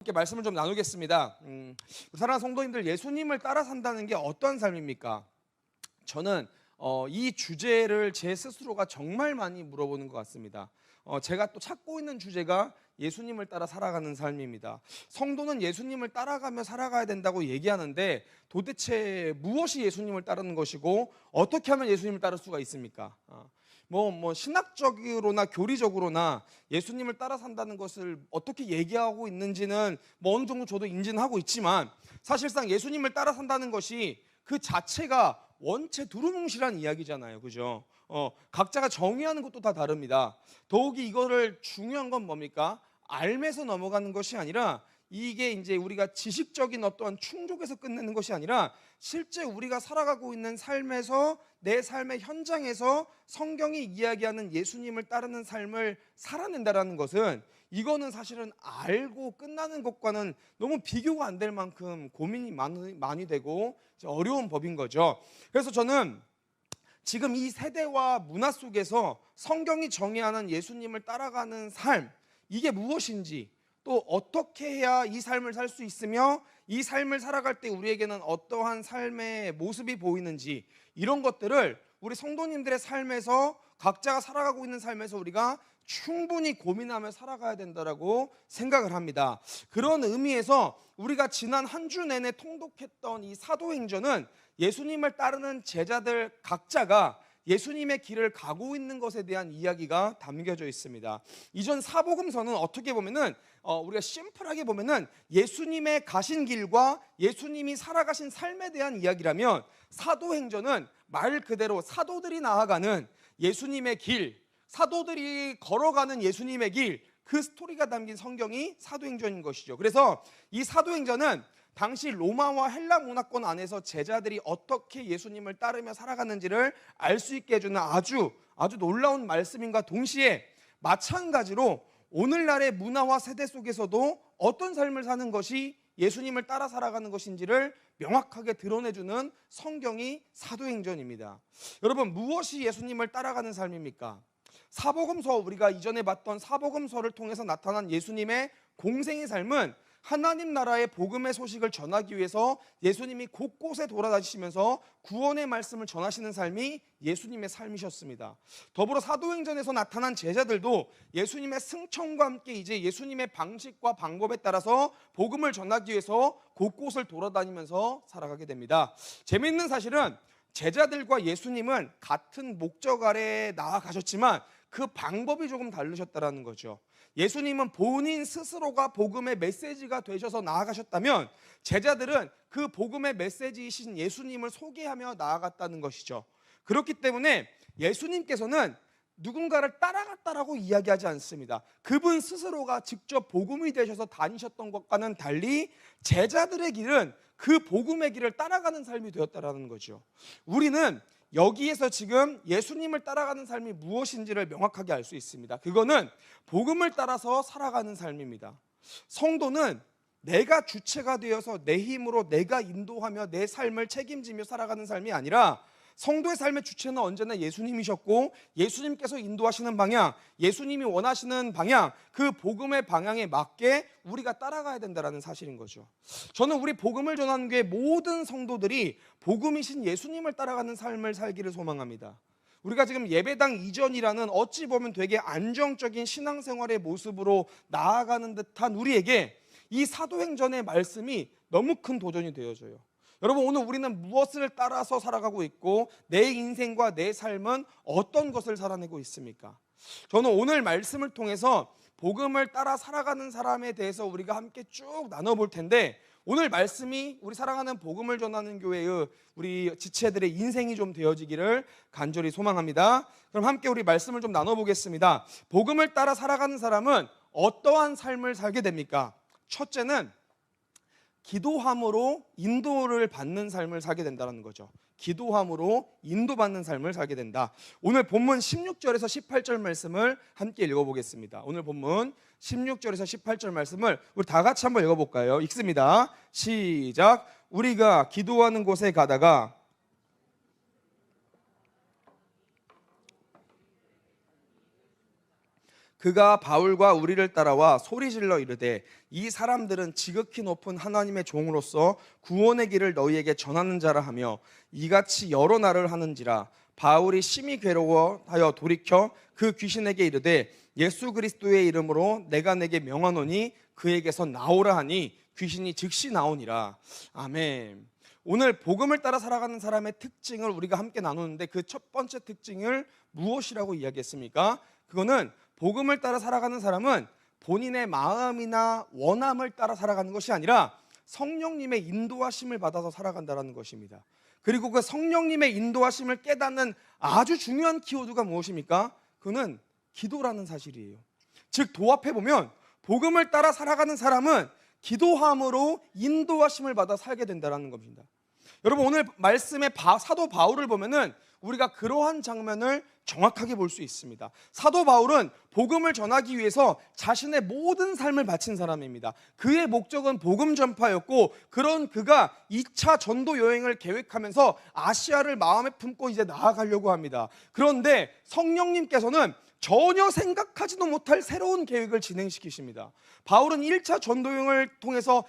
함께 말씀을 좀 나누겠습니다. 우리 사랑하는 성도님들, 예수님을 따라 산다는 게 어떠한 삶입니까? 저는 이 주제를 제 스스로가 정말 많이 물어보는 것 같습니다. 제가 또 찾고 있는 주제가 예수님을 따라 살아가는 삶입니다. 성도는 예수님을 따라가며 살아가야 된다고 얘기하는데 도대체 무엇이 예수님을 따르는 것이고 어떻게 하면 예수님을 따를 수가 있습니까? 신학적으로나 교리적으로나 예수님을 따라 산다는 것을 어떻게 얘기하고 있는지는 어느 정도 저도 인지는 하고 있지만, 사실상 예수님을 따라 산다는 것이 그 자체가 원체 두루뭉실한 이야기잖아요, 그죠? 각자가 정의하는 것도 다 다릅니다. 더욱이 이거를 중요한 건 뭡니까? 알면서 넘어가는 것이 아니라, 이게 이제 우리가 지식적인 어떠한 충족에서 끝내는 것이 아니라 실제 우리가 살아가고 있는 삶에서, 내 삶의 현장에서 성경이 이야기하는 예수님을 따르는 삶을 살아낸다라는 것은, 이거는 사실은 알고 끝나는 것과는 너무 비교가 안 될 만큼 고민이 많이 되고 어려운 법인 거죠. 그래서 저는 지금 이 세대와 문화 속에서 성경이 정의하는 예수님을 따라가는 삶, 이게 무엇인지, 또 어떻게 해야 이 삶을 살 수 있으며 이 삶을 살아갈 때 우리에게는 어떠한 삶의 모습이 보이는지, 이런 것들을 우리 성도님들의 삶에서, 각자가 살아가고 있는 삶에서 우리가 충분히 고민하며 살아가야 된다라고 생각을 합니다. 그런 의미에서 우리가 지난 한 주 내내 통독했던 이 사도행전은 예수님을 따르는 제자들 각자가 예수님의 길을 가고 있는 것에 대한 이야기가 담겨져 있습니다. 이전 사복음서는 어떻게 보면은 우리가 심플하게 보면은 예수님의 가신 길과 예수님이 살아가신 삶에 대한 이야기라면, 사도행전은 말 그대로 사도들이 나아가는 예수님의 길, 사도들이 걸어가는 예수님의 길, 그 스토리가 담긴 성경이 사도행전인 것이죠. 그래서 이 사도행전은 당시 로마와 헬라 문화권 안에서 제자들이 어떻게 예수님을 따르며 살아가는지를 알 수 있게 해주는 아주 놀라운 말씀인가 동시에, 마찬가지로 오늘날의 문화와 세대 속에서도 어떤 삶을 사는 것이 예수님을 따라 살아가는 것인지를 명확하게 드러내주는 성경이 사도행전입니다. 여러분, 무엇이 예수님을 따라가는 삶입니까? 사복음서, 우리가 이전에 봤던 사복음서를 통해서 나타난 예수님의 공생의 삶은 하나님 나라의 복음의 소식을 전하기 위해서 예수님이 곳곳에 돌아다니시면서 구원의 말씀을 전하시는 삶이 예수님의 삶이셨습니다. 더불어 사도행전에서 나타난 제자들도 예수님의 승천과 함께 이제 예수님의 방식과 방법에 따라서 복음을 전하기 위해서 곳곳을 돌아다니면서 살아가게 됩니다. 재미있는 사실은 제자들과 예수님은 같은 목적 아래 나아가셨지만 그 방법이 조금 다르셨다는 거죠. 예수님은 본인 스스로가 복음의 메시지가 되셔서 나아가셨다면, 제자들은 그 복음의 메시지이신 예수님을 소개하며 나아갔다는 것이죠. 그렇기 때문에 예수님께서는 누군가를 따라갔다라고 이야기하지 않습니다. 그분 스스로가 직접 복음이 되셔서 다니셨던 것과는 달리 제자들의 길은 그 복음의 길을 따라가는 삶이 되었다라는 거죠. 우리는 여기에서 지금 예수님을 따라가는 삶이 무엇인지를 명확하게 알 수 있습니다. 그거는 복음을 따라서 살아가는 삶입니다. 성도는 내가 주체가 되어서 내 힘으로 내가 인도하며 내 삶을 책임지며 살아가는 삶이 아니라, 성도의 삶의 주체는 언제나 예수님이셨고, 예수님께서 인도하시는 방향, 예수님이 원하시는 방향, 그 복음의 방향에 맞게 우리가 따라가야 된다는 사실인 거죠. 저는 우리 복음을 전하는 교회 모든 성도들이 복음이신 예수님을 따라가는 삶을 살기를 소망합니다. 우리가 지금 예배당 이전이라는 어찌 보면 되게 안정적인 신앙생활의 모습으로 나아가는 듯한 우리에게 이 사도행전의 말씀이 너무 큰 도전이 되어져요. 여러분, 오늘 우리는 무엇을 따라서 살아가고 있고 내 인생과 내 삶은 어떤 것을 살아내고 있습니까? 저는 오늘 말씀을 통해서 복음을 따라 살아가는 사람에 대해서 우리가 함께 쭉 나눠볼 텐데, 오늘 말씀이 우리 사랑하는 복음을 전하는 교회의 우리 지체들의 인생이 좀 되어지기를 간절히 소망합니다. 그럼 함께 우리 말씀을 좀 나눠보겠습니다. 복음을 따라 살아가는 사람은 어떠한 삶을 살게 됩니까? 첫째는 기도함으로 인도를 받는 삶을 살게 된다는 거죠. 기도함으로 인도받는 삶을 살게 된다. 오늘 본문 16절에서 18절 말씀을 함께 읽어보겠습니다. 오늘 본문 16절에서 18절 말씀을 우리 다 같이 한번 읽어볼까요? 읽습니다. 시작. 우리가 기도하는 곳에 가다가 그가 바울과 우리를 따라와 소리질러 이르되 이 사람들은 지극히 높은 하나님의 종으로서 구원의 길을 너희에게 전하는 자라 하며 이같이 여러 날을 하는지라. 바울이 심히 괴로워하여 돌이켜 그 귀신에게 이르되 예수 그리스도의 이름으로 내가 내게 명하노니 그에게서 나오라 하니 귀신이 즉시 나오니라. 아멘. 오늘 복음을 따라 살아가는 사람의 특징을 우리가 함께 나누는데 그 첫 번째 특징을 무엇이라고 이야기했습니까? 그거는 복음을 따라 살아가는 사람은 본인의 마음이나 원함을 따라 살아가는 것이 아니라 성령님의 인도하심을 받아서 살아간다는 것입니다. 그리고 그 성령님의 인도하심을 깨닫는 아주 중요한 키워드가 무엇입니까? 그거는 기도라는 사실이에요. 즉 도합해보면 복음을 따라 살아가는 사람은 기도함으로 인도하심을 받아 살게 된다는 겁니다. 여러분 오늘 말씀의 사도 바울을 보면은 우리가 그러한 장면을 정확하게 볼 수 있습니다. 사도 바울은 복음을 전하기 위해서 자신의 모든 삶을 바친 사람입니다. 그의 목적은 복음 전파였고 그런 그가 2차 전도 여행을 계획하면서 아시아를 마음에 품고 이제 나아가려고 합니다. 그런데 성령님께서는 전혀 생각하지도 못할 새로운 계획을 진행시키십니다. 바울은 1차 전도여행을 통해서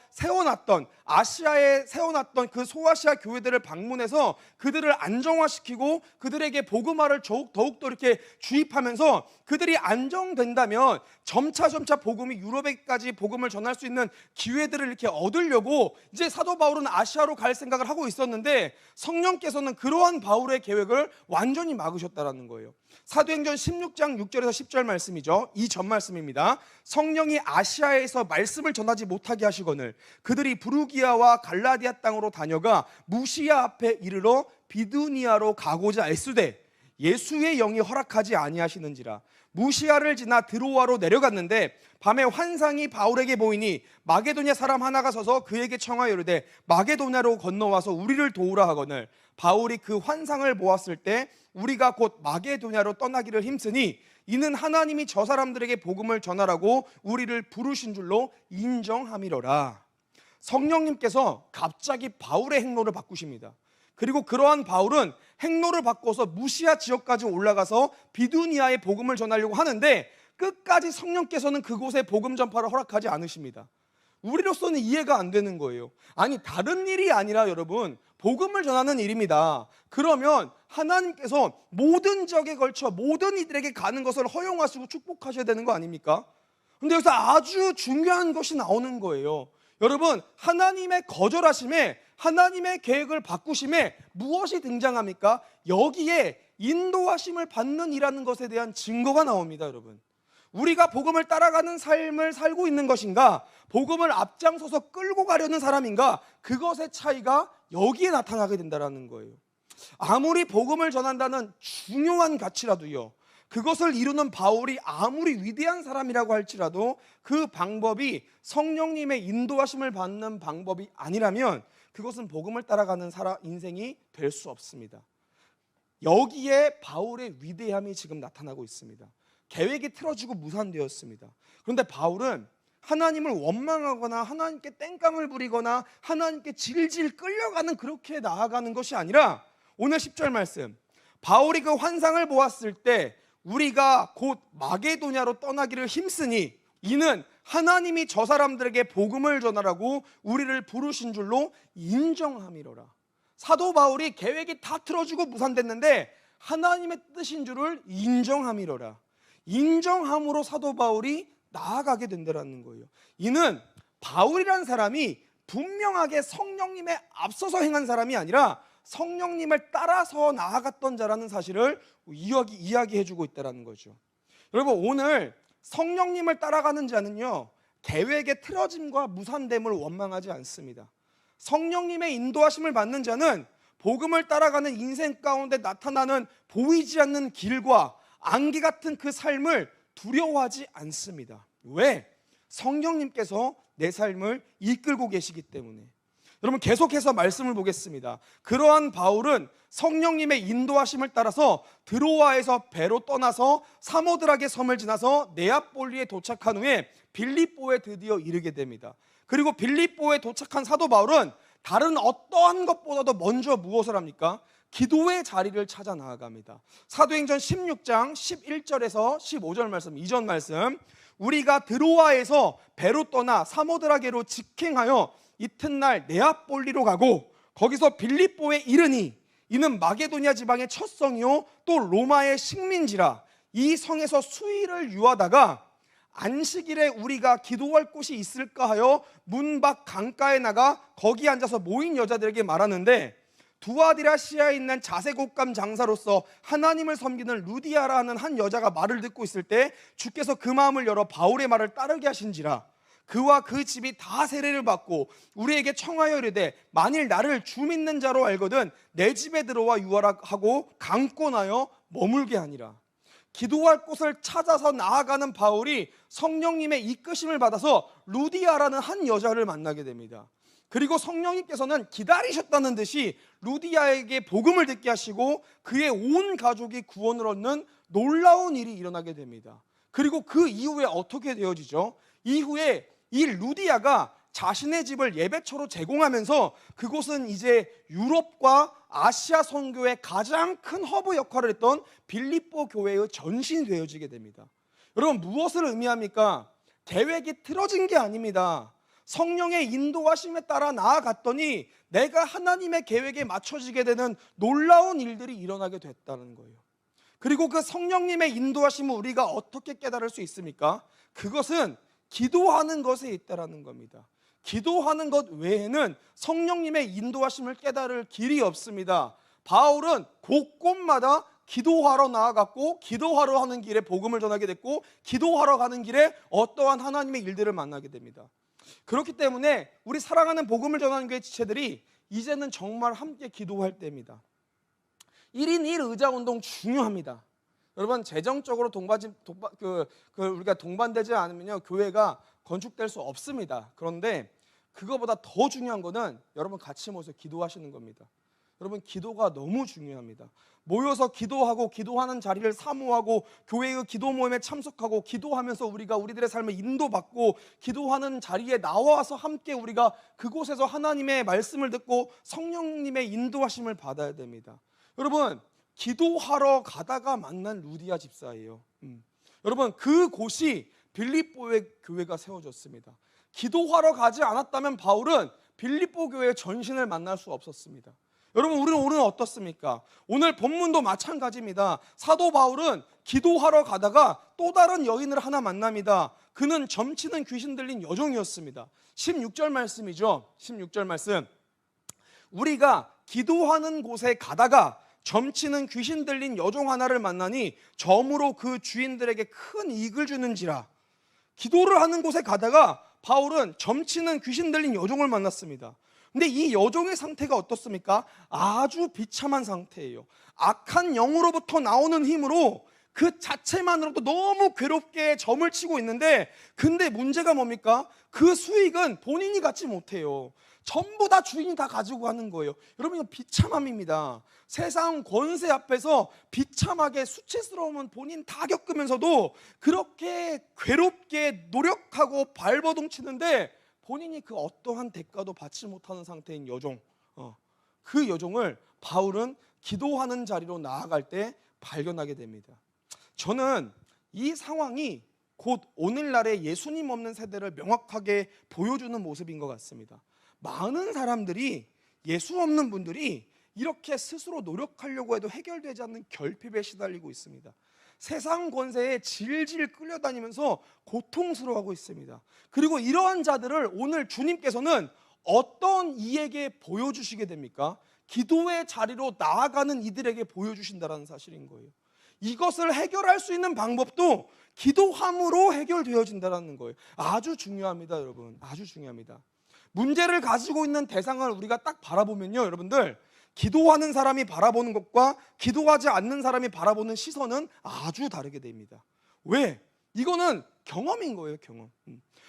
아시아에 세워놨던 그 소아시아 교회들을 방문해서 그들을 안정화시키고 그들에게 복음화를 더욱더 이렇게 주입하면서 그들이 안정된다면 점차 복음이 유럽에까지 복음을 전할 수 있는 기회들을 이렇게 얻으려고 이제 사도 바울은 아시아로 갈 생각을 하고 있었는데 성령께서는 그러한 바울의 계획을 완전히 막으셨다는 거예요. 사도행전 16장 6절에서 10절 말씀이죠. 이 전 말씀입니다. 성령이 아시아에서 말씀을 전하지 못하게 하시거늘 그들이 부르기아와 갈라디아 땅으로 다녀가 무시아 앞에 이르러 비두니아로 가고자 애쓰되 예수의 영이 허락하지 아니하시는지라. 무시아를 지나 드로아로 내려갔는데 밤에 환상이 바울에게 보이니 마게도냐 사람 하나가 서서 그에게 청하여 이르되 마게도냐로 건너와서 우리를 도우라 하거늘 바울이 그 환상을 보았을 때 우리가 곧 마게도냐로 떠나기를 힘쓰니 이는 하나님이 저 사람들에게 복음을 전하라고 우리를 부르신 줄로 인정함이로라. 성령님께서 갑자기 바울의 행로를 바꾸십니다. 그리고 그러한 바울은 행로를 바꿔서 무시아 지역까지 올라가서 비두니아의 복음을 전하려고 하는데 끝까지 성령께서는 그곳에 복음 전파를 허락하지 않으십니다. 우리로서는 이해가 안 되는 거예요. 아니 다른 일이 아니라 여러분 복음을 전하는 일입니다. 그러면 하나님께서 모든 지역에 걸쳐 모든 이들에게 가는 것을 허용하시고 축복하셔야 되는 거 아닙니까? 근데 여기서 아주 중요한 것이 나오는 거예요. 여러분 하나님의 거절하심에 하나님의 계획을 바꾸심에 무엇이 등장합니까? 여기에 인도하심을 받는 이라는 것에 대한 증거가 나옵니다. 여러분 우리가 복음을 따라가는 삶을 살고 있는 것인가 복음을 앞장서서 끌고 가려는 사람인가 그것의 차이가 여기에 나타나게 된다는 거예요. 아무리 복음을 전한다는 중요한 가치라도요 그것을 이루는 바울이 아무리 위대한 사람이라고 할지라도 그 방법이 성령님의 인도하심을 받는 방법이 아니라면 그것은 복음을 따라가는 인생이 될 수 없습니다. 여기에 바울의 위대함이 지금 나타나고 있습니다. 계획이 틀어지고 무산되었습니다. 그런데 바울은 하나님을 원망하거나 하나님께 땡깡을 부리거나 하나님께 질질 끌려가는 그렇게 나아가는 것이 아니라 오늘 10절 말씀 바울이 그 환상을 보았을 때 우리가 곧 마게도냐로 떠나기를 힘쓰니 이는 하나님이 저 사람들에게 복음을 전하라고 우리를 부르신 줄로 인정함이로라. 사도 바울이 계획이 다 틀어지고 무산됐는데 하나님의 뜻인 줄을 인정함이로라. 인정함으로 사도 바울이 나아가게 된다는 거예요. 이는 바울이라는 사람이 분명하게 성령님에 앞서서 행한 사람이 아니라 성령님을 따라서 나아갔던 자라는 사실을 이야기해주고 있다는 거죠. 여러분 오늘 성령님을 따라가는 자는요 계획의 틀어짐과 무산됨을 원망하지 않습니다. 성령님의 인도하심을 받는 자는 복음을 따라가는 인생 가운데 나타나는 보이지 않는 길과 안개 같은 그 삶을 두려워하지 않습니다. 왜? 성령님께서 내 삶을 이끌고 계시기 때문에. 여러분 계속해서 말씀을 보겠습니다. 그러한 바울은 성령님의 인도하심을 따라서 드로아에서 배로 떠나서 사모드락의 섬을 지나서 네아폴리에 도착한 후에 빌립보에 드디어 이르게 됩니다. 그리고 빌립보에 도착한 사도 바울은 다른 어떠한 것보다도 먼저 무엇을 합니까? 기도의 자리를 찾아 나아갑니다. 사도행전 16장 11절에서 15절 말씀, 이전 말씀. 우리가 드로아에서 배로 떠나 사모드라게로 직행하여 이튿날 네아폴리로 가고 거기서 빌립보에 이르니 이는 마게도냐 지방의 첫 성이요 또 로마의 식민지라. 이 성에서 수일을 유하다가 안식일에 우리가 기도할 곳이 있을까 하여 문 밖 강가에 나가 거기 앉아서 모인 여자들에게 말하는데, 두아디라시아에 있는 자색옷감 장사로서 하나님을 섬기는 루디아라는 한 여자가 말을 듣고 있을 때 주께서 그 마음을 열어 바울의 말을 따르게 하신지라. 그와 그 집이 다 세례를 받고 우리에게 청하여 이르되 만일 나를 주 믿는 자로 알거든 내 집에 들어와 유하라 하고 강권하여 머물게 하니라. 기도할 곳을 찾아서 나아가는 바울이 성령님의 이끄심을 받아서 루디아라는 한 여자를 만나게 됩니다. 그리고 성령님께서는 기다리셨다는 듯이 루디아에게 복음을 듣게 하시고 그의 온 가족이 구원을 얻는 놀라운 일이 일어나게 됩니다. 그리고 그 이후에 어떻게 되어지죠? 이후에 이 루디아가 자신의 집을 예배처로 제공하면서 그곳은 이제 유럽과 아시아 선교의 가장 큰 허브 역할을 했던 빌립보 교회의 전신이 되어지게 됩니다. 여러분, 무엇을 의미합니까? 계획이 틀어진 게 아닙니다. 성령의 인도하심에 따라 나아갔더니 내가 하나님의 계획에 맞춰지게 되는 놀라운 일들이 일어나게 됐다는 거예요. 그리고 그 성령님의 인도하심을 우리가 어떻게 깨달을 수 있습니까? 그것은 기도하는 것에 있다라는 겁니다. 기도하는 것 외에는 성령님의 인도하심을 깨달을 길이 없습니다. 바울은 곳곳마다 기도하러 나아갔고 기도하러 하는 길에 복음을 전하게 됐고 기도하러 가는 길에 어떠한 하나님의 일들을 만나게 됩니다. 그렇기 때문에 우리 사랑하는 복음을 전하는 교회 지체들이 이제는 정말 함께 기도할 때입니다. 1인 1의자 운동 중요합니다. 여러분, 재정적으로 우리가 동반되지 않으면요 교회가 건축될 수 없습니다. 그런데 그거보다 더 중요한 거는 여러분 같이 모여서 기도하시는 겁니다. 여러분, 기도가 너무 중요합니다. 모여서 기도하고 기도하는 자리를 사모하고 교회의 기도 모임에 참석하고 기도하면서 우리가 우리들의 삶을 인도받고 기도하는 자리에 나와서 함께 우리가 그곳에서 하나님의 말씀을 듣고 성령님의 인도하심을 받아야 됩니다. 여러분, 기도하러 가다가 만난 루디아 집사예요. 여러분, 그곳이 빌립보의 교회가 세워졌습니다. 기도하러 가지 않았다면 바울은 빌립보 교회의 전신을 만날 수 없었습니다. 여러분, 우리는 오늘 어떻습니까? 오늘 본문도 마찬가지입니다. 사도 바울은 기도하러 가다가 또 다른 여인을 하나 만납니다. 그는 점치는 귀신 들린 여종이었습니다. 16절 말씀이죠. 16절 말씀. 우리가 기도하는 곳에 가다가 점치는 귀신 들린 여종 하나를 만나니 점으로 그 주인들에게 큰 이익을 주는지라. 기도를 하는 곳에 가다가 바울은 점치는 귀신 들린 여종을 만났습니다. 근데 이 여종의 상태가 어떻습니까? 아주 비참한 상태예요. 악한 영으로부터 나오는 힘으로 그 자체만으로도 너무 괴롭게 점을 치고 있는데, 근데 문제가 뭡니까? 그 수익은 본인이 갖지 못해요. 전부 다 주인이 다 가지고 가는 거예요. 여러분, 이거 비참함입니다. 세상 권세 앞에서 비참하게 수치스러움은 본인 다 겪으면서도 그렇게 괴롭게 노력하고 발버둥 치는데 본인이 그 어떠한 대가도 받지 못하는 상태인 여종, 그 여종을 바울은 기도하는 자리로 나아갈 때 발견하게 됩니다. 저는 이 상황이 곧 오늘날의 예수님 없는 세대를 명확하게 보여주는 모습인 것 같습니다. 많은 사람들이, 예수 없는 분들이 이렇게 스스로 노력하려고 해도 해결되지 않는 결핍에 시달리고 있습니다. 세상 권세에 질질 끌려다니면서 고통스러워하고 있습니다. 그리고 이러한 자들을 오늘 주님께서는 어떤 이에게 보여주시게 됩니까? 기도의 자리로 나아가는 이들에게 보여주신다는 사실인 거예요. 이것을 해결할 수 있는 방법도 기도함으로 해결되어진다는 거예요. 아주 중요합니다, 여러분. 아주 중요합니다. 문제를 가지고 있는 대상을 우리가 딱 바라보면요, 여러분들, 기도하는 사람이 바라보는 것과 기도하지 않는 사람이 바라보는 시선은 아주 다르게 됩니다. 왜? 이거는 경험인 거예요, 경험.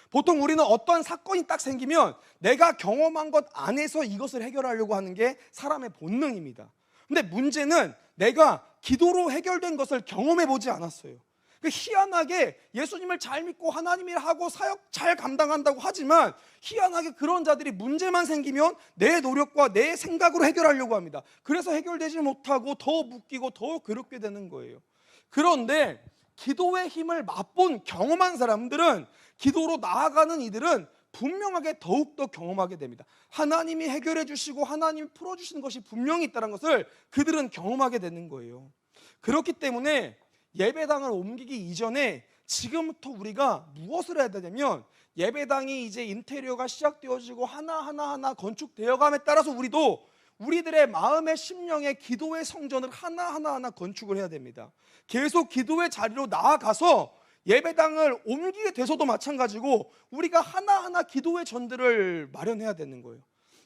보통 우리는 어떤 사건이 딱 생기면 내가 경험한 것 안에서 이것을 해결하려고 하는 게 사람의 본능입니다. 근데 문제는 내가 기도로 해결된 것을 경험해 보지 않았어요. 희한하게 예수님을 잘 믿고 하나님 일하고 사역 잘 감당한다고 하지만 희한하게 그런 자들이 문제만 생기면 내 노력과 내 생각으로 해결하려고 합니다. 그래서 해결되지 못하고 더 묶이고 더 괴롭게 되는 거예요. 그런데 기도의 힘을 맛본 경험한 사람들은, 기도로 나아가는 이들은 분명하게 더욱더 경험하게 됩니다. 하나님이 해결해 주시고 하나님이 풀어주시는 것이 분명히 있다는 것을 그들은 경험하게 되는 거예요. 그렇기 때문에 예배당을 옮기기 이전에 지금부터 우리가 무엇을 해야 되냐면, 예배당이 이제 인테리어가 시작되어지고 하나하나 건축되어감에 따라서 우리도 우리들의 마음의 심령의 기도의 성전을 하나하나 건축을 해야 됩니다. 계속 기도의 자리로 나아가서 예배당을 옮기게 돼서도 마찬가지고 우리가 하나하나 기도의 전들을 마련해야 되는 거예요.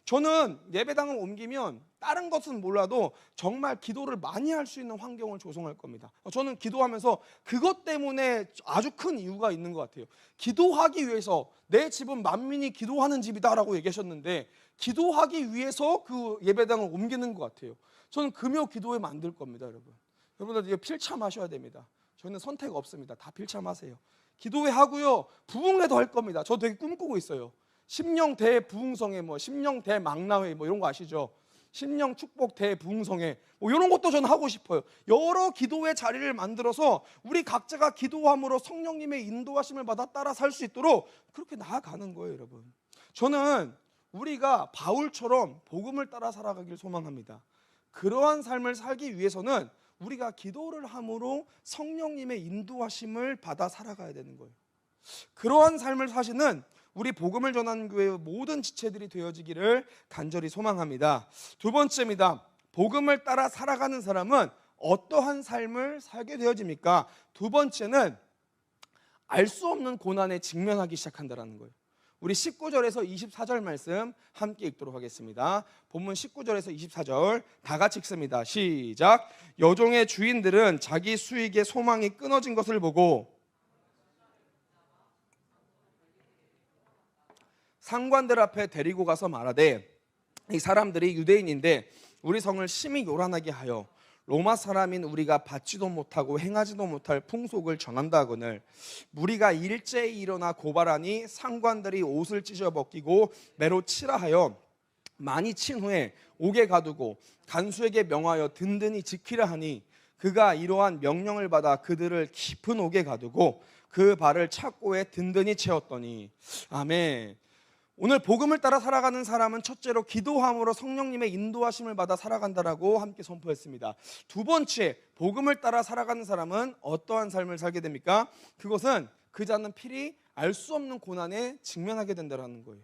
저는 예배당을 옮기면 다른 것은 몰라도 정말 기도를 많이 할 수 있는 환경을 조성할 겁니다. 저는 기도하면서 그것 때문에 아주 큰 이유가 있는 것 같아요. 기도하기 위해서, 내 집은 만민이 기도하는 집이다라고 얘기하셨는데 기도하기 위해서 그 예배당을 옮기는 것 같아요. 저는 금요 기도회 만들 겁니다. 여러분들 이거 필참하셔야 됩니다. 저희는 선택 없습니다. 다 필참하세요. 기도회 하고요, 부흥회도 할 겁니다. 저 되게 꿈꾸고 있어요. 심령 대부흥성회, 심령 대망라회 이런 거 아시죠? 심령 축복 대부흥성회 이런 것도 저는 하고 싶어요. 여러 기도의 자리를 만들어서 우리 각자가 기도함으로 성령님의 인도하심을 받아 따라 살 수 있도록 그렇게 나아가는 거예요, 여러분. 저는 우리가 바울처럼 복음을 따라 살아가길 소망합니다. 그러한 삶을 살기 위해서는 우리가 기도를 함으로 성령님의 인도하심을 받아 살아가야 되는 거예요. 그러한 삶을 사시는 우리 복음을 전하는 교회의 모든 지체들이 되어지기를 간절히 소망합니다. 두 번째입니다. 복음을 따라 살아가는 사람은 어떠한 삶을 살게 되어집니까? 두 번째는 알 수 없는 고난에 직면하기 시작한다는 거예요. 우리 19절에서 24절 말씀 함께 읽도록 하겠습니다. 본문 19절에서 24절 다 같이 읽습니다. 시작. 여종의 주인들은 자기 수익의 소망이 끊어진 것을 보고 상관들 앞에 데리고 가서 말하되, 이 사람들이 유대인인데 우리 성을 심히 요란하게 하여 로마 사람인 우리가 받지도 못하고 행하지도 못할 풍속을 전한다 하거늘 무리가 일제히 일어나 고발하니 상관들이 옷을 찢어 벗기고 매로 치라 하여 많이 친 후에 옥에 가두고 간수에게 명하여 든든히 지키라 하니 그가 이러한 명령을 받아 그들을 깊은 옥에 가두고 그 발을 착고에 든든히 채웠더니. 아멘. 오늘 복음을 따라 살아가는 사람은 첫째로 기도함으로 성령님의 인도하심을 받아 살아간다라고 함께 선포했습니다. 두 번째, 복음을 따라 살아가는 사람은 어떠한 삶을 살게 됩니까? 그것은 그 자는 필히 알 수 없는 고난에 직면하게 된다는 거예요.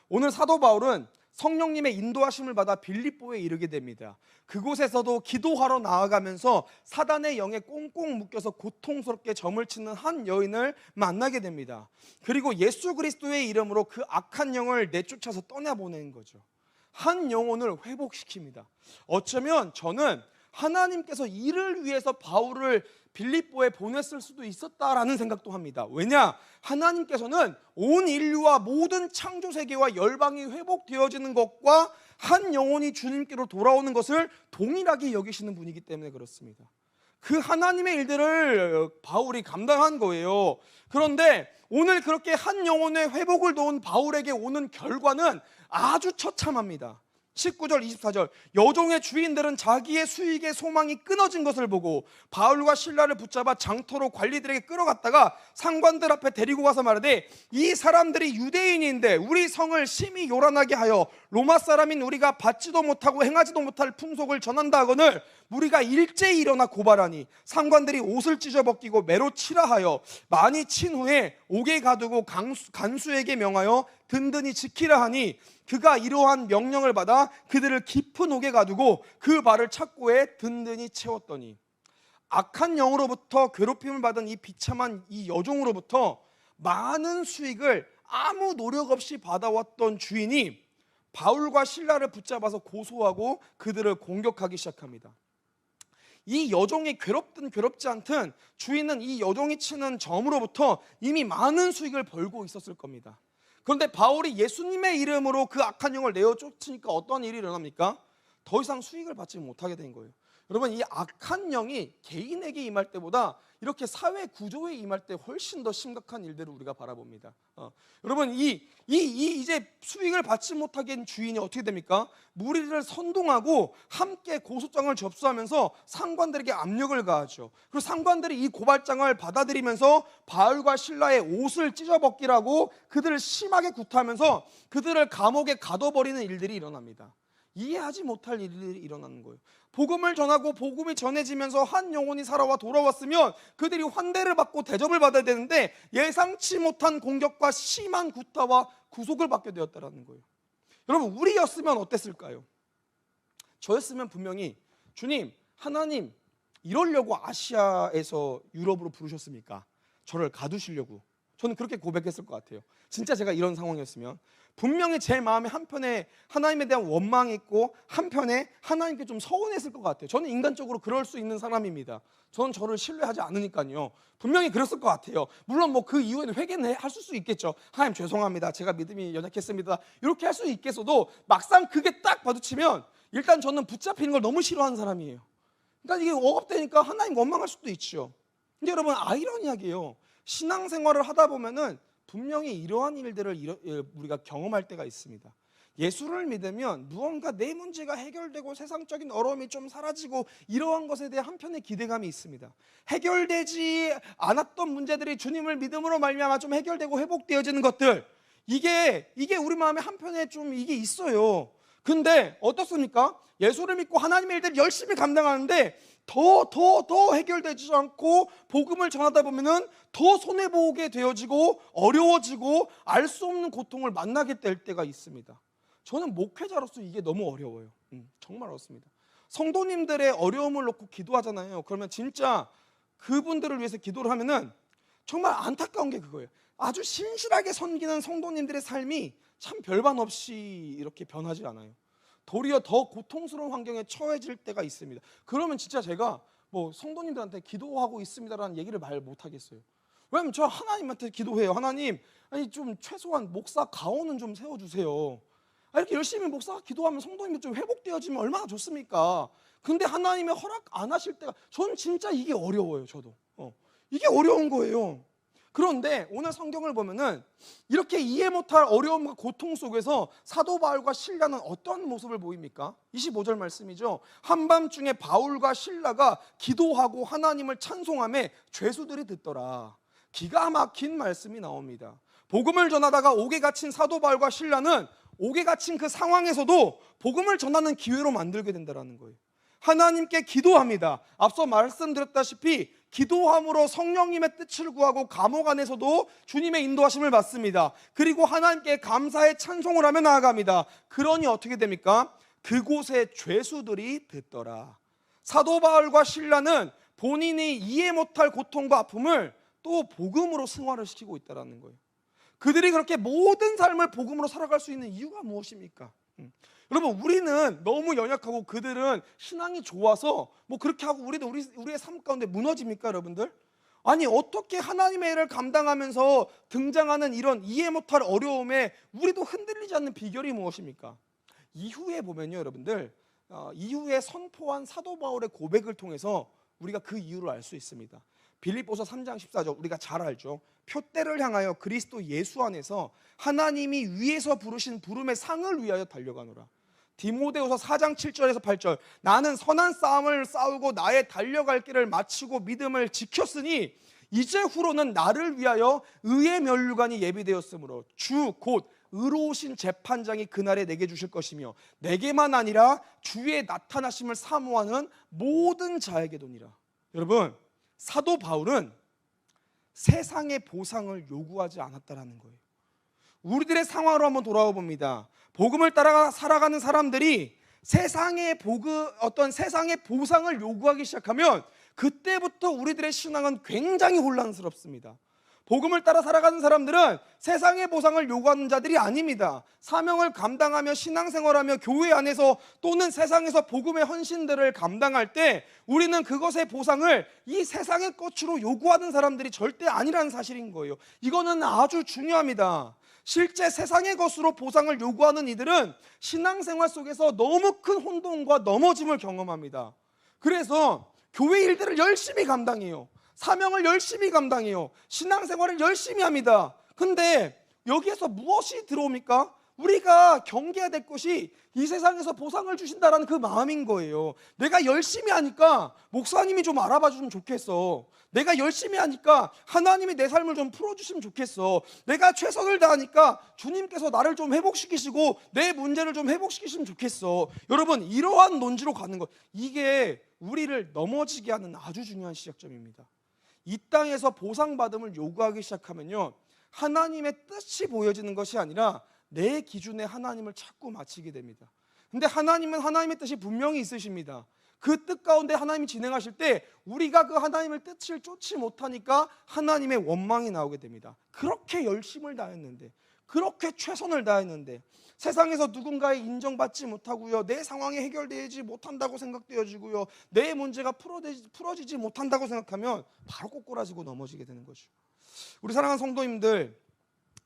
오늘 사도 바울은 성령님의 인도하심을 받아 빌립보에 이르게 됩니다. 그곳에서도 기도하러 나아가면서 사단의 영에 꽁꽁 묶여서 고통스럽게 점을 치는 한 여인을 만나게 됩니다. 그리고 예수 그리스도의 이름으로 그 악한 영을 내쫓아서 떠나보낸 거죠. 한 영혼을 회복시킵니다. 어쩌면 저는 하나님께서 이를 위해서 바울을 빌립보에 보냈을 수도 있었다라는 생각도 합니다. 왜냐? 하나님께서는 온 인류와 모든 창조 세계와 열방이 회복되어지는 것과 한 영혼이 주님께로 돌아오는 것을 동일하게 여기시는 분이기 때문에 그렇습니다. 그 하나님의 일들을 바울이 감당한 거예요. 그런데 오늘 그렇게 한 영혼의 회복을 도운 바울에게 오는 결과는 아주 처참합니다. 19절 24절 여종의 주인들은 자기의 수익의 소망이 끊어진 것을 보고 바울과 실라를 붙잡아 장터로 관리들에게 끌어갔다가 상관들 앞에 데리고 가서 말하되, 이 사람들이 유대인인데 우리 성을 심히 요란하게 하여 로마 사람인 우리가 받지도 못하고 행하지도 못할 풍속을 전한다 하거늘 무리가 일제히 일어나 고발하니 상관들이 옷을 찢어 벗기고 매로 치라 하여 많이 친 후에 옥에 가두고 간수에게 명하여 든든히 지키라 하니 그가 이러한 명령을 받아 그들을 깊은 옥에 가두고 그 발을 착고에 든든히 채웠더니. 악한 영으로부터 괴롭힘을 받은 이 비참한 이 여종으로부터 많은 수익을 아무 노력 없이 받아왔던 주인이 바울과 실라를 붙잡아서 고소하고 그들을 공격하기 시작합니다. 이 여종이 괴롭든 괴롭지 않든 주인은 이 여종이 치는 점으로부터 이미 많은 수익을 벌고 있었을 겁니다. 그런데 바울이 예수님의 이름으로 그 악한 영을 내어 쫓으니까 어떤 일이 일어납니까? 더 이상 수익을 받지 못하게 된 거예요. 여러분, 이 악한 영이 개인에게 임할 때보다 이렇게 사회 구조에 임할 때 훨씬 더 심각한 일들을 우리가 바라봅니다. 여러분, 이제 수익을 받지 못하게 된 주인이 어떻게 됩니까? 무리를 선동하고 함께 고소장을 접수하면서 상관들에게 압력을 가하죠. 그리고 상관들이 이 고발장을 받아들이면서 바울과 실라의 옷을 찢어벗기라고 그들을 심하게 구타하면서 그들을 감옥에 가둬버리는 일들이 일어납니다. 이해하지 못할 일들이 일어나는 거예요. 복음을 전하고 복음이 전해지면서 한 영혼이 살아와 돌아왔으면 그들이 환대를 받고 대접을 받아야 되는데 예상치 못한 공격과 심한 구타와 구속을 받게 되었다는 거예요. 여러분, 우리였으면 어땠을까요? 저였으면 분명히 주님, 하나님 이러려고 아시아에서 유럽으로 부르셨습니까? 저를 가두시려고. 저는 그렇게 고백했을 것 같아요. 진짜 제가 이런 상황이었으면 분명히 제 마음에 한편에 하나님에 대한 원망이 있고 한편에 하나님께 좀 서운했을 것 같아요. 저는 인간적으로 그럴 수 있는 사람입니다. 저는 저를 신뢰하지 않으니까요. 분명히 그랬을 것 같아요. 물론 뭐 그 이후에는 회개는 하실 수 있겠죠. 하나님 죄송합니다. 제가 믿음이 연약했습니다. 이렇게 할 수 있겠어도 막상 그게 딱 마주치면 일단 저는 붙잡히는 걸 너무 싫어하는 사람이에요. 그러니까 이게 억압되니까 하나님 원망할 수도 있죠. 근데 여러분, 아이러니하게요, 신앙생활을 하다 보면은 분명히 이러한 일들을 우리가 경험할 때가 있습니다. 예수를 믿으면 무언가 내 문제가 해결되고 세상적인 어려움이 좀 사라지고 이러한 것에 대해 한편의 기대감이 있습니다. 해결되지 않았던 문제들이 주님을 믿음으로 말미암아 좀 해결되고 회복되어지는 것들, 이게 우리 마음에 한편에 좀 이게 있어요. 근데 어떻습니까? 예수를 믿고 하나님의 일들을 열심히 감당하는데 더 해결되지 않고 복음을 전하다 보면은 더 손해보게 되어지고 어려워지고 알 수 없는 고통을 만나게 될 때가 있습니다. 저는 목회자로서 이게 너무 어려워요. 정말 어렵습니다. 성도님들의 어려움을 놓고 기도하잖아요. 그러면 진짜 그분들을 위해서 기도를 하면은 정말 안타까운 게 그거예요. 아주 신실하게 섬기는 성도님들의 삶이 참 별반 없이 이렇게 변하지 않아요. 도리어 더 고통스러운 환경에 처해질 때가 있습니다. 그러면 진짜 제가 뭐 성도님들한테 기도하고 있습니다라는 얘기를 말 못하겠어요. 왜냐면 저 하나님한테 기도해요. 하나님, 아니 좀 최소한 목사 가오는 좀 세워주세요. 이렇게 열심히 목사가 기도하면 성도님들 좀 회복되어지면 얼마나 좋습니까? 근데 하나님의 허락 안 하실 때가, 저는 진짜 이게 어려워요. 저도 이게 어려운 거예요. 그런데 오늘 성경을 보면은 이렇게 이해 못할 어려움과 고통 속에서 사도 바울과 실라는 어떤 모습을 보입니까? 25절 말씀이죠. 한밤중에 바울과 실라가 기도하고 하나님을 찬송하며 죄수들이 듣더라. 기가 막힌 말씀이 나옵니다. 복음을 전하다가 옥에 갇힌 사도 바울과 실라는 옥에 갇힌 그 상황에서도 복음을 전하는 기회로 만들게 된다는 거예요. 하나님께 기도합니다. 앞서 말씀드렸다시피 기도함으로 성령님의 뜻을 구하고 감옥 안에서도 주님의 인도하심을 받습니다. 그리고 하나님께 감사의 찬송을 하며 나아갑니다. 그러니 어떻게 됩니까? 그곳에 죄수들이 듣더라. 사도 바울과 실라는 본인이 이해 못할 고통과 아픔을 또 복음으로 승화를 시키고 있다는 거예요. 그들이 그렇게 모든 삶을 복음으로 살아갈 수 있는 이유가 무엇입니까? 여러분, 우리는 너무 연약하고 그들은 신앙이 좋아서 뭐 그렇게 하고 우리의 삶 가운데 무너집니까, 여러분들? 아니, 어떻게 하나님의 일을 감당하면서 등장하는 이런 이해 못할 어려움에 우리도 흔들리지 않는 비결이 무엇입니까? 이후에 보면요, 여러분들, 이후에 선포한 사도 바울의 고백을 통해서 우리가 그 이유를 알 수 있습니다. 빌립보서 3장 14절 우리가 잘 알죠. 표대를 향하여 그리스도 예수 안에서 하나님이 위에서 부르신 부름의 상을 위하여 달려가노라. 디모데후서 4장 7절에서 8절 나는 선한 싸움을 싸우고 나의 달려갈 길을 마치고 믿음을 지켰으니 이제 후로는 나를 위하여 의의 면류관이 예비되었으므로 주 곧 의로우신 재판장이 그날에 내게 주실 것이며 내게만 아니라 주의 나타나심을 사모하는 모든 자에게도니라. 여러분, 사도 바울은 세상의 보상을 요구하지 않았다라는 거예요. 우리들의 상황으로 한번 돌아와 봅니다. 복음을 따라 살아가는 사람들이 세상의 보상을 요구하기 시작하면 그때부터 우리들의 신앙은 굉장히 혼란스럽습니다. 복음을 따라 살아가는 사람들은 세상의 보상을 요구하는 자들이 아닙니다. 사명을 감당하며 신앙생활하며 교회 안에서 또는 세상에서 복음의 헌신들을 감당할 때 우리는 그것의 보상을 이 세상의 것으로 요구하는 사람들이 절대 아니라는 사실인 거예요. 이거는 아주 중요합니다. 실제 세상의 것으로 보상을 요구하는 이들은 신앙생활 속에서 너무 큰 혼돈과 넘어짐을 경험합니다. 그래서 교회 일들을 열심히 감당해요. 사명을 열심히 감당해요. 신앙생활을 열심히 합니다. 근데 여기에서 무엇이 들어옵니까? 우리가 경계해야 될 것이 이 세상에서 보상을 주신다라는 그 마음인 거예요. 내가 열심히 하니까 목사님이 좀 알아봐 주시면 좋겠어. 내가 열심히 하니까 하나님이 내 삶을 좀 풀어주시면 좋겠어. 내가 최선을 다하니까 주님께서 나를 좀 회복시키시고 내 문제를 좀 회복시키시면 좋겠어. 여러분, 이러한 논지로 가는 것, 이게 우리를 넘어지게 하는 아주 중요한 시작점입니다. 이 땅에서 보상받음을 요구하기 시작하면요, 하나님의 뜻이 보여지는 것이 아니라 내 기준에 하나님을 자꾸 맞추게 됩니다. 근데 하나님은 하나님의 뜻이 분명히 있으십니다. 그 뜻 가운데 하나님이 진행하실 때 우리가 그 하나님의 뜻을 쫓지 못하니까 하나님의 원망이 나오게 됩니다. 그렇게 열심을 다했는데, 그렇게 최선을 다했는데 세상에서 누군가의 인정받지 못하고요, 내 상황이 해결되지 못한다고 생각되어지고요, 내 문제가 풀어지지 못한다고 생각하면 바로 꼬꾸라지고 넘어지게 되는 거죠. 우리 사랑하는 성도님들,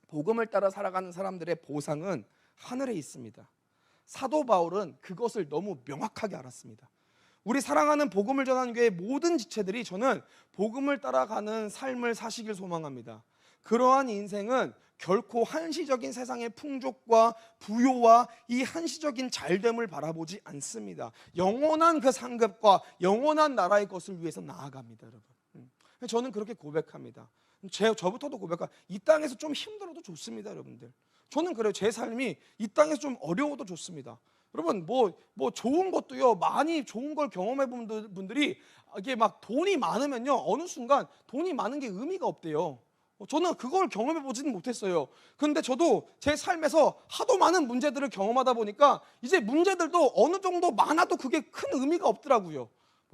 복음을 따라 살아가는 사람들의 보상은 하늘에 있습니다. 사도 바울은 그것을 너무 명확하게 알았습니다. 우리 사랑하는 복음을 전하는 교회의 모든 지체들이 저는 복음을 따라가는 삶을 사시길 소망합니다. 그러한 인생은 결코 한시적인 세상의 풍족과 부요와 이 한시적인 잘됨을 바라보지 않습니다. 영원한 그 상급과 영원한 나라의 것을 위해서 나아갑니다, 여러분. 저는 그렇게 고백합니다. 저부터도 고백합니다. 이 땅에서 좀 힘들어도 좋습니다, 여러분들. 저는 그래요. 제 삶이 이 땅에서 좀 어려워도 좋습니다. 여러분, 뭐 좋은 것도요, 많이 좋은 걸 경험해 본 분들이 이게 막 돈이 많으면요, 어느 순간 돈이 많은 게 의미가 없대요. 저는 그걸 경험해 보지는 못했어요. 그런데 저도 제 삶에서 하도 많은 문제들을 경험하다 보니까 이제 문제들도 어느 정도 많아도 그게 큰 의미가 없더라고요.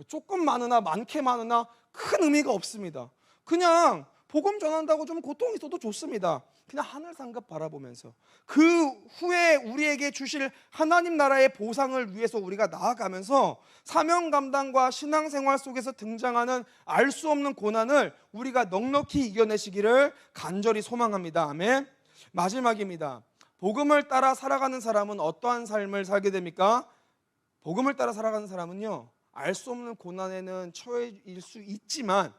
조금 많으나 많게 많으나 큰 의미가 없습니다. 그냥 복음 전한다고 좀 고통이 있어도 좋습니다. 그냥 하늘 상급 바라보면서 그 후에 우리에게 주실 하나님 나라의 보상을 위해서 우리가 나아가면서 사명 감당과 신앙생활 속에서 등장하는 알 수 없는 고난을 우리가 넉넉히 이겨내시기를 간절히 소망합니다. 아멘. 마지막입니다. 복음을 따라 살아가는 사람은 어떠한 삶을 살게 됩니까? 복음을 따라 살아가는 사람은요, 알 수 없는 고난에는 처해질 수 있지만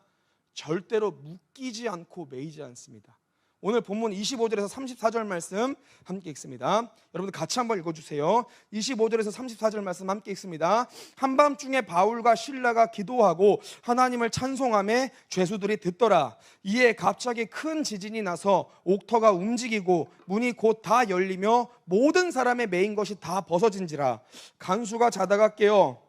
절대로 묶이지 않고 매이지 않습니다. 오늘 본문 25절에서 34절 말씀 함께 읽습니다. 여러분들 같이 한번 읽어주세요. 25절에서 34절 말씀 함께 읽습니다. 한밤중에 바울과 실라가 기도하고 하나님을 찬송하며 죄수들이 듣더라. 이에 갑자기 큰 지진이 나서 옥터가 움직이고 문이 곧 다 열리며 모든 사람의 매인 것이 다 벗어진지라. 간수가 자다가 깨어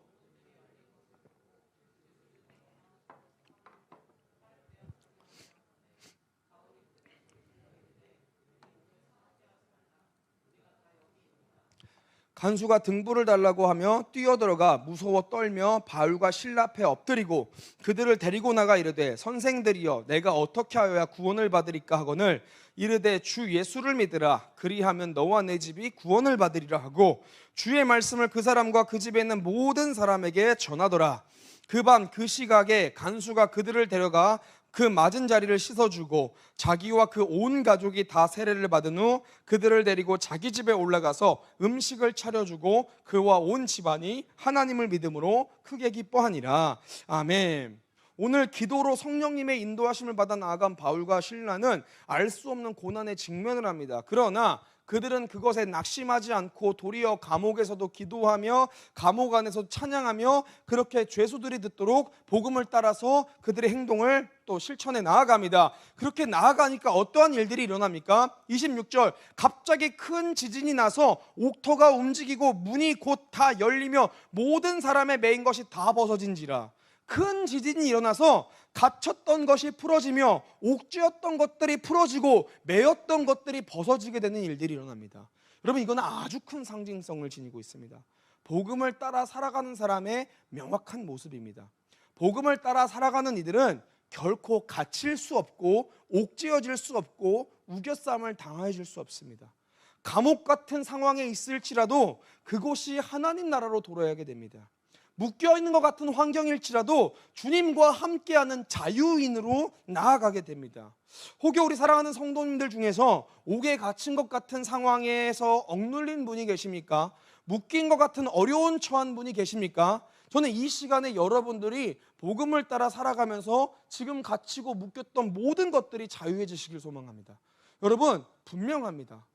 간수가 등불을 달라고 하며 뛰어들어가 무서워 떨며 바울과 실라 앞에 엎드리고 그들을 데리고 나가 이르되 선생들이여 내가 어떻게 하여야 구원을 받으리까 하거늘 이르되 주 예수를 믿으라 그리하면 너와 내 집이 구원을 받으리라 하고 주의 말씀을 그 사람과 그 집에 있는 모든 사람에게 전하더라. 그 밤 그 시각에 간수가 그들을 데려가 그 맞은 자리를 씻어주고 자기와 그 온 가족이 다 세례를 받은 후 그들을 데리고 자기 집에 올라가서 음식을 차려주고 그와 온 집안이 하나님을 믿음으로 크게 기뻐하니라. 아멘. 오늘 기도로 성령님의 인도하심을 받아 나아간 바울과 실라는 알 수 없는 고난에 직면을 합니다. 그러나 그들은 그것에 낙심하지 않고 도리어 감옥에서도 기도하며 감옥 안에서 찬양하며 그렇게 죄수들이 듣도록 복음을 따라서 그들의 행동을 또 실천해 나아갑니다. 그렇게 나아가니까 어떠한 일들이 일어납니까? 26절 갑자기 큰 지진이 나서 옥터가 움직이고 문이 곧 다 열리며 모든 사람의 매인 것이 다 벗어진지라. 큰 지진이 일어나서 갇혔던 것이 풀어지며 옥죄었던 것들이 풀어지고 매였던 것들이 벗어지게 되는 일들이 일어납니다. 여러분, 이건 아주 큰 상징성을 지니고 있습니다. 복음을 따라 살아가는 사람의 명확한 모습입니다. 복음을 따라 살아가는 이들은 결코 갇힐 수 없고 옥죄어질 수 없고 우겨쌈을 당해줄 수 없습니다. 감옥 같은 상황에 있을지라도 그곳이 하나님 나라로 돌아가게 됩니다. 묶여있는 것 같은 환경일지라도 주님과 함께하는 자유인으로 나아가게 됩니다. 혹여 우리 사랑하는 성도님들 중에서 옥에 갇힌 것 같은 상황에서 억눌린 분이 계십니까? 묶인 것 같은 어려운 처한 분이 계십니까? 저는 이 시간에 여러분들이 복음을 따라 살아가면서 지금 갇히고 묶였던 모든 것들이 자유해지시길 소망합니다. 여러분 분명합니다.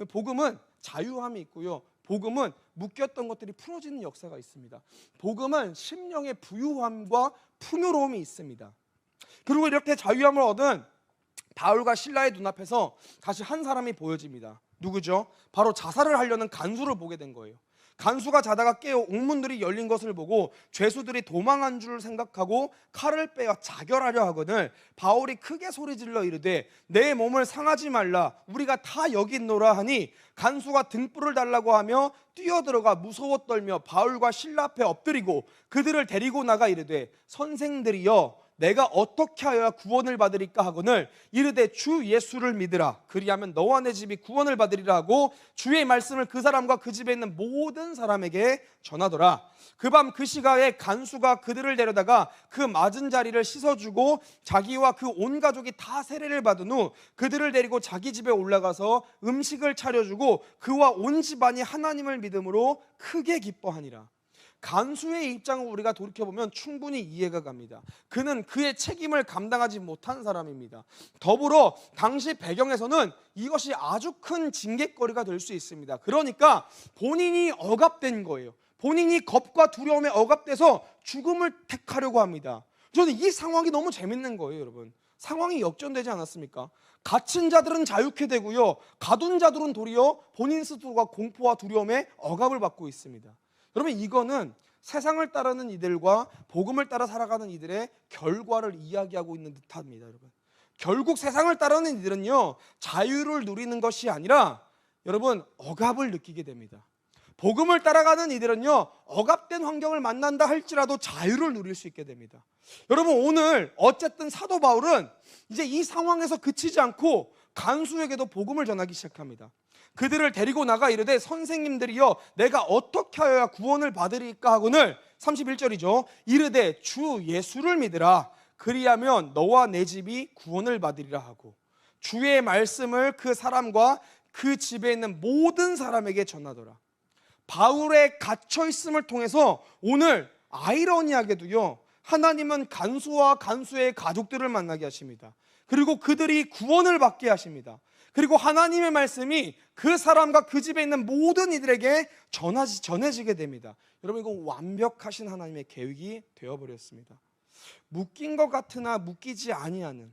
복음은 자유함이 있고요. 복음은 묶였던 것들이 풀어지는 역사가 있습니다. 복음은 심령의 부유함과 풍요로움이 있습니다. 그리고 이렇게 자유함을 얻은 바울과 실라의 눈앞에서 다시 한 사람이 보여집니다. 누구죠? 바로 자살을 하려는 간수를 보게 된 거예요. 간수가 자다가 깨어 옥문들이 열린 것을 보고 죄수들이 도망한 줄 생각하고 칼을 빼어 자결하려 하거늘 바울이 크게 소리질러 이르되 내 몸을 상하지 말라 우리가 다 여기 있노라 하니 간수가 등불을 달라고 하며 뛰어들어가 무서워 떨며 바울과 실라 앞에 엎드리고 그들을 데리고 나가 이르되 선생들이여 내가 어떻게 하여야 구원을 받으리까 하거늘 이르되 주 예수를 믿으라 그리하면 너와 내 집이 구원을 받으리라 하고 주의 말씀을 그 사람과 그 집에 있는 모든 사람에게 전하더라. 그 밤 그 시각에 간수가 그들을 데려다가 그 맞은 자리를 씻어주고 자기와 그 온 가족이 다 세례를 받은 후 그들을 데리고 자기 집에 올라가서 음식을 차려주고 그와 온 집안이 하나님을 믿음으로 크게 기뻐하니라. 간수의 입장을 우리가 돌이켜보면 충분히 이해가 갑니다. 그는 그의 책임을 감당하지 못한 사람입니다. 더불어 당시 배경에서는 이것이 아주 큰 징계거리가 될 수 있습니다. 그러니까 본인이 억압된 거예요. 본인이 겁과 두려움에 억압돼서 죽음을 택하려고 합니다. 저는 이 상황이 너무 재밌는 거예요, 여러분. 상황이 역전되지 않았습니까? 갇힌 자들은 자유케 되고요, 가둔 자들은 도리어 본인 스스로가 공포와 두려움에 억압을 받고 있습니다. 여러분 이거는 세상을 따르는 이들과 복음을 따라 살아가는 이들의 결과를 이야기하고 있는 듯합니다. 여러분 결국 세상을 따르는 이들은요 자유를 누리는 것이 아니라 여러분 억압을 느끼게 됩니다. 복음을 따라가는 이들은요 억압된 환경을 만난다 할지라도 자유를 누릴 수 있게 됩니다. 여러분 오늘 어쨌든 사도 바울은 이제 이 상황에서 그치지 않고 간수에게도 복음을 전하기 시작합니다. 그들을 데리고 나가 이르되 선생님들이여 내가 어떻게 하여야 구원을 받으리까 하거늘 31절이죠. 이르되 주 예수를 믿으라 그리하면 너와 내 집이 구원을 받으리라 하고 주의 말씀을 그 사람과 그 집에 있는 모든 사람에게 전하더라. 바울의 갇혀있음을 통해서 오늘 아이러니하게도요 하나님은 간수와 간수의 가족들을 만나게 하십니다. 그리고 그들이 구원을 받게 하십니다. 그리고 하나님의 말씀이 그 사람과 그 집에 있는 모든 이들에게 전해지게 됩니다. 여러분 이건 완벽하신 하나님의 계획이 되어버렸습니다. 묶인 것 같으나 묶이지 아니하는,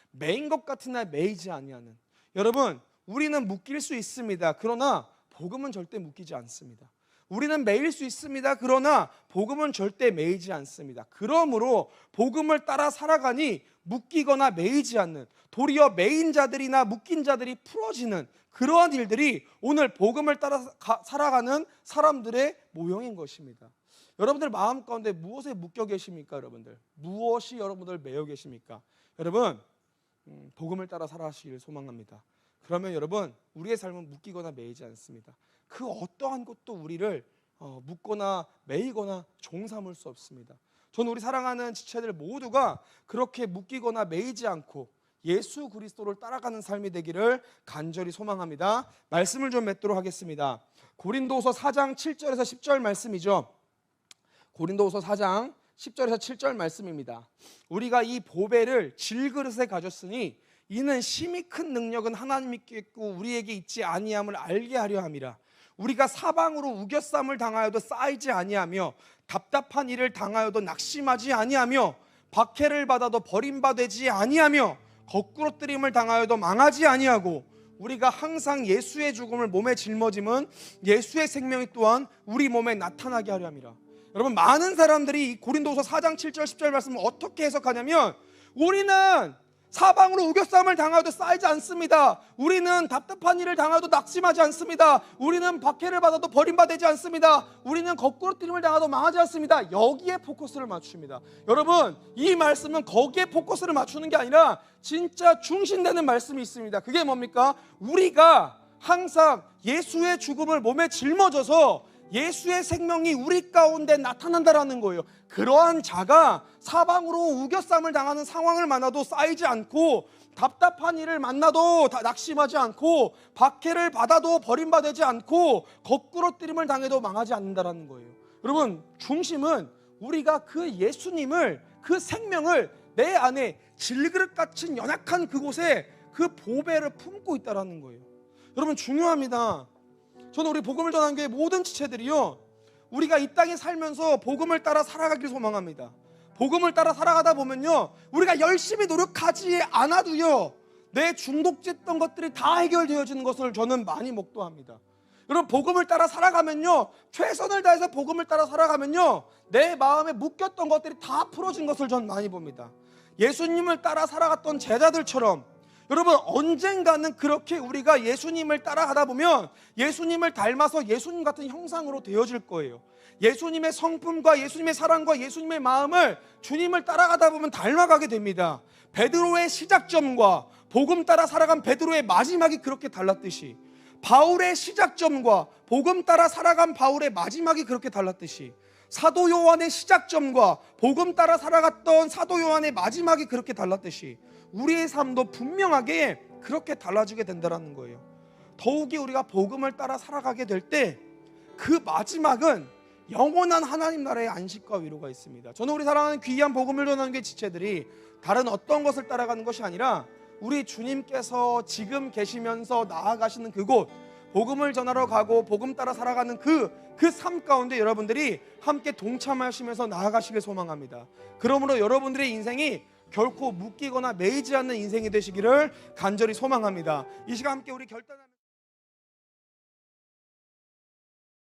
매인 것 같으나 매이지 아니하는. 여러분 우리는 묶일 수 있습니다. 그러나 복음은 절대 묶이지 않습니다. 우리는 매일 수 있습니다. 그러나 복음은 절대 매이지 않습니다. 그러므로 복음을 따라 살아가니 묶이거나 매이지 않는, 도리어 매인 자들이나 묶인 자들이 풀어지는 그러한 일들이 오늘 복음을 따라 살아가는 사람들의 모형인 것입니다. 여러분들 마음 가운데 무엇에 묶여 계십니까? 여러분들 무엇이 여러분들 매여 계십니까? 여러분 복음을 따라 살아가시기를 소망합니다. 그러면 여러분 우리의 삶은 묶이거나 매이지 않습니다. 그 어떠한 것도 우리를 묶거나 매이거나 종삼을 수 없습니다. 저는 우리 사랑하는 지체들 모두가 그렇게 묶이거나 매이지 않고 예수 그리스도를 따라가는 삶이 되기를 간절히 소망합니다. 말씀을 좀 맺도록 하겠습니다. 고린도후서 4장 7절에서 10절 말씀이죠. 고린도후서 4장 10절에서 7절 말씀입니다. 우리가 이 보배를 질그릇에 가졌으니 이는 심히 큰 능력은 하나님께 있고 우리에게 있지 아니함을 알게 하려 함이라. 우리가 사방으로 우겨쌈을 당하여도 쌓이지 아니하며 답답한 일을 당하여도 낙심하지 아니하며 박해를 받아도 버림받지 아니하며 거꾸러뜨림을 당하여도 망하지 아니하고 우리가 항상 예수의 죽음을 몸에 짊어짐은 예수의 생명이 또한 우리 몸에 나타나게 하려 함이라. 여러분 많은 사람들이 이 고린도후서 4장 7절 10절 말씀을 어떻게 해석하냐면 우리는 사방으로 우겨싸움을 당하여도 쌓이지 않습니다. 우리는 답답한 일을 당하여도 낙심하지 않습니다. 우리는 박해를 받아도 버림받지 않습니다. 우리는 거꾸로뜨림을 당하도 망하지 않습니다. 여기에 포커스를 맞춥니다. 여러분 이 말씀은 거기에 포커스를 맞추는 게 아니라 진짜 중심되는 말씀이 있습니다. 그게 뭡니까? 우리가 항상 예수의 죽음을 몸에 짊어져서 예수의 생명이 우리 가운데 나타난다라는 거예요. 그러한 자가 사방으로 우겨쌈을 당하는 상황을 만나도 쌓이지 않고 답답한 일을 만나도 낙심하지 않고 박해를 받아도 버림받지 않고 거꾸로뜨림을 당해도 망하지 않는다라는 거예요. 여러분, 중심은 우리가 그 예수님을, 그 생명을 내 안에 질그릇같이 연약한 그곳에 그 보배를 품고 있다는 거예요. 여러분, 중요합니다. 저는 우리 복음을 전하는 교회 모든 지체들이요, 우리가 이 땅에 살면서 복음을 따라 살아가길 소망합니다. 복음을 따라 살아가다 보면요, 우리가 열심히 노력하지 않아도요, 내 중독됐던 것들이 다 해결되어지는 것을 저는 많이 목도합니다. 여러분, 복음을 따라 살아가면요, 최선을 다해서 복음을 따라 살아가면요, 내 마음에 묶였던 것들이 다 풀어진 것을 저는 많이 봅니다. 예수님을 따라 살아갔던 제자들처럼 여러분, 언젠가는 그렇게 우리가 예수님을 따라가다 보면 예수님을 닮아서 예수님 같은 형상으로 되어질 거예요. 예수님의 성품과 예수님의 사랑과 예수님의 마음을 주님을 따라가다 보면 닮아가게 됩니다. 베드로의 시작점과 복음 따라 살아간 베드로의 마지막이 그렇게 달랐듯이, 바울의 시작점과 복음 따라 살아간 바울의 마지막이 그렇게 달랐듯이, 사도 요한의 시작점과 복음 따라 살아갔던 사도 요한의 마지막이 그렇게 달랐듯이 우리의 삶도 분명하게 그렇게 달라지게 된다는 거예요. 더욱이 우리가 복음을 따라 살아가게 될 때 그 마지막은 영원한 하나님 나라의 안식과 위로가 있습니다. 저는 우리 사랑하는 귀한 복음을 전하는 게 지체들이 다른 어떤 것을 따라가는 것이 아니라 우리 주님께서 지금 계시면서 나아가시는 그곳, 복음을 전하러 가고 복음 따라 살아가는 그 삶 가운데 여러분들이 함께 동참하시면서 나아가시길 소망합니다. 그러므로 여러분들의 인생이 결코 묶이거나 매이지 않는 인생이 되시기를 간절히 소망합니다. 이 시간 함께 우리 결단을